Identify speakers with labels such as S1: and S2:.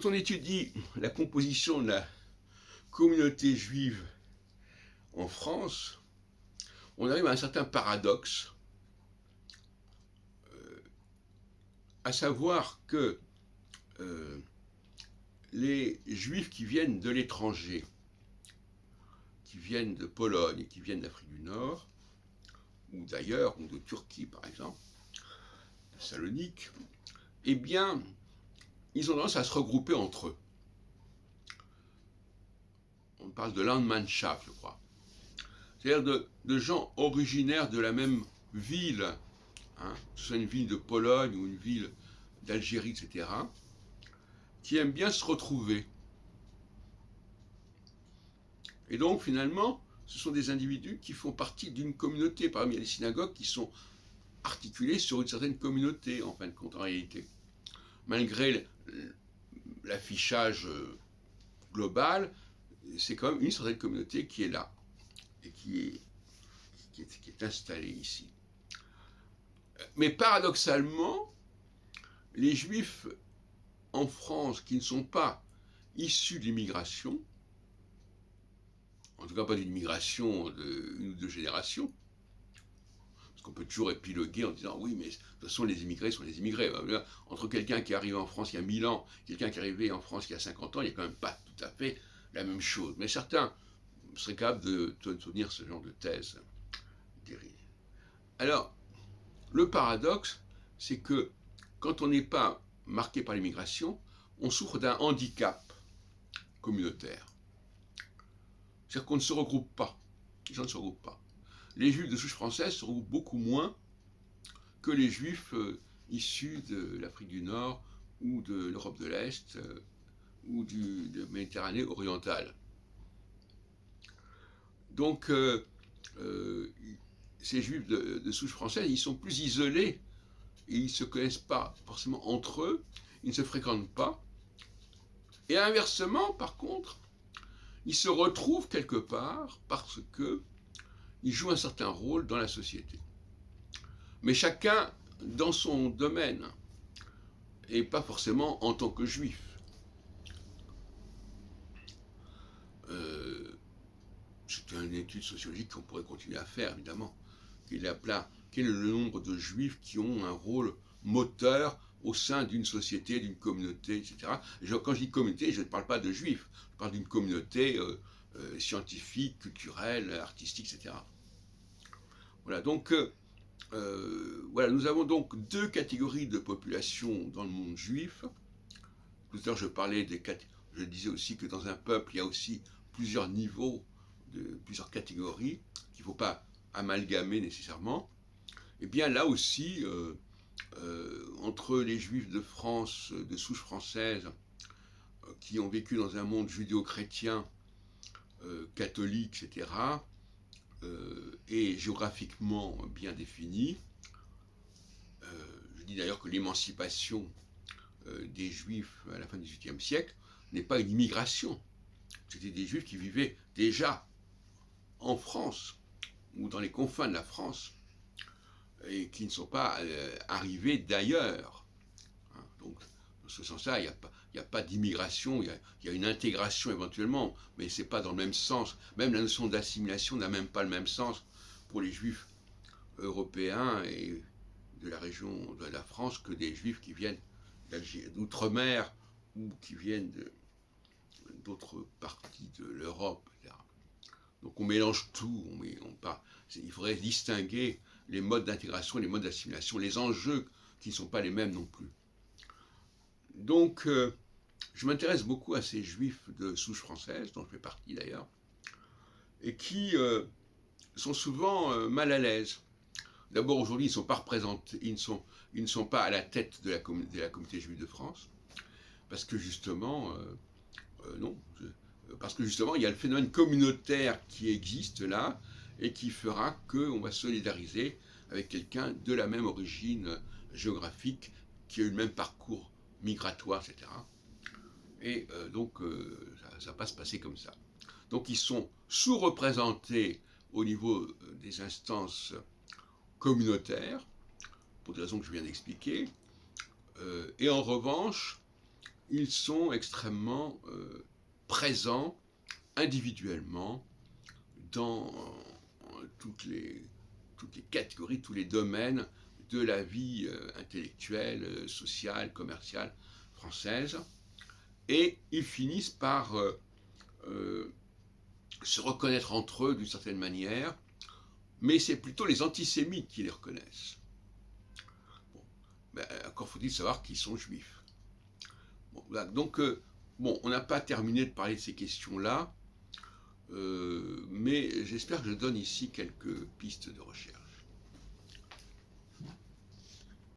S1: Quand on étudie la composition de la communauté juive en France, on arrive à un certain paradoxe, à savoir que les juifs qui viennent de l'étranger, qui viennent de Pologne, qui viennent d'Afrique du Nord, ou d'ailleurs, ou de Turquie par exemple, de Salonique, eh bien, ils ont tendance à se regrouper entre eux. On parle de Landsmannschaft, je crois. C'est-à-dire de gens originaires de la même ville, que ce soit une ville de Pologne ou une ville d'Algérie, etc., qui aiment bien se retrouver. Et donc, finalement, ce sont des individus qui font partie d'une communauté. Par exemple, il y a des synagogues qui sont articulées sur une certaine communauté, en fin de compte, en réalité. Malgré l'affichage global, c'est quand même une certaine communauté qui est là et qui est installée ici. Mais paradoxalement, les Juifs en France qui ne sont pas issus de l'immigration, en tout cas pas d'une immigration d'une ou deux générations, parce qu'on peut toujours épiloguer en disant oui, mais de toute façon les immigrés sont les immigrés. Entre quelqu'un qui est arrivé en France il y a 1000 ans, quelqu'un qui est arrivé en France il y a 50 ans, il n'y a quand même pas tout à fait la même chose. Mais certains seraient capables de tenir ce genre de thèse. Alors, le paradoxe, c'est que quand on n'est pas marqué par l'immigration, on souffre d'un handicap communautaire. C'est-à-dire qu'on ne se regroupe pas. Les gens ne se regroupent pas. Les juifs de souche française se regroupent beaucoup moins que les juifs issus de l'Afrique du Nord ou de l'Europe de l'Est ou de Méditerranée orientale. Donc, ces juifs de souche française, ils sont plus isolés et ils ne se connaissent pas forcément entre eux, ils ne se fréquentent pas. Et inversement, par contre, ils se retrouvent quelque part parce qu'ils jouent un certain rôle dans la société. Mais chacun dans son domaine, et pas forcément en tant que juif. C'est une étude sociologique qu'on pourrait continuer à faire, évidemment. Quel est le nombre de juifs qui ont un rôle moteur au sein d'une société, d'une communauté, etc. Quand je dis communauté, je ne parle pas de juifs, je parle d'une communauté scientifique, culturelle, artistique, etc. Voilà, donc voilà, nous avons donc deux catégories de population dans le monde juif. Tout à l'heure, je disais aussi que dans un peuple, il y a aussi plusieurs niveaux, plusieurs catégories, qu'il ne faut pas amalgamer nécessairement. Et bien là aussi, entre les juifs de France, de souche française, qui ont vécu dans un monde judéo-chrétien, catholique, etc., et géographiquement bien défini, je dis d'ailleurs que l'émancipation des juifs à la fin du XVIIIe siècle n'est pas une immigration. C'était des juifs qui vivaient déjà en France ou dans les confins de la France et qui ne sont pas arrivés d'ailleurs. Donc, dans ce sens-là, il n'y a pas d'immigration, il y a une intégration éventuellement, mais ce n'est pas dans le même sens. Même la notion d'assimilation n'a même pas le même sens pour les juifs européens et de la région de la France que des juifs qui viennent d'outre-mer ou qui viennent d'autres parties de l'Europe, etc. Donc on mélange tout, il faudrait distinguer les modes d'intégration, les modes d'assimilation, les enjeux qui ne sont pas les mêmes non plus. Donc je m'intéresse beaucoup à ces juifs de souche française, dont je fais partie d'ailleurs, et qui sont souvent mal à l'aise. D'abord, aujourd'hui, ils ne sont pas représentés, ils ne sont pas à la tête de la communauté juive de France, parce que justement, parce que justement, il y a le phénomène communautaire qui existe là, et qui fera qu'on va solidariser avec quelqu'un de la même origine géographique, qui a eu le même parcours migratoire, etc. Et donc, ça va se passer comme ça. Donc, ils sont sous-représentés au niveau des instances communautaires, pour des raisons que je viens d'expliquer, et en revanche, ils sont extrêmement présents individuellement dans toutes les catégories, tous les domaines de la vie intellectuelle, sociale, commerciale française. Et ils finissent par se reconnaître entre eux d'une certaine manière, mais c'est plutôt les antisémites qui les reconnaissent. Bon, ben, encore faut-il savoir qu'ils sont juifs. Bon, voilà. Donc, bon, on n'a pas terminé de parler de ces questions-là, mais j'espère que je donne ici quelques pistes de recherche.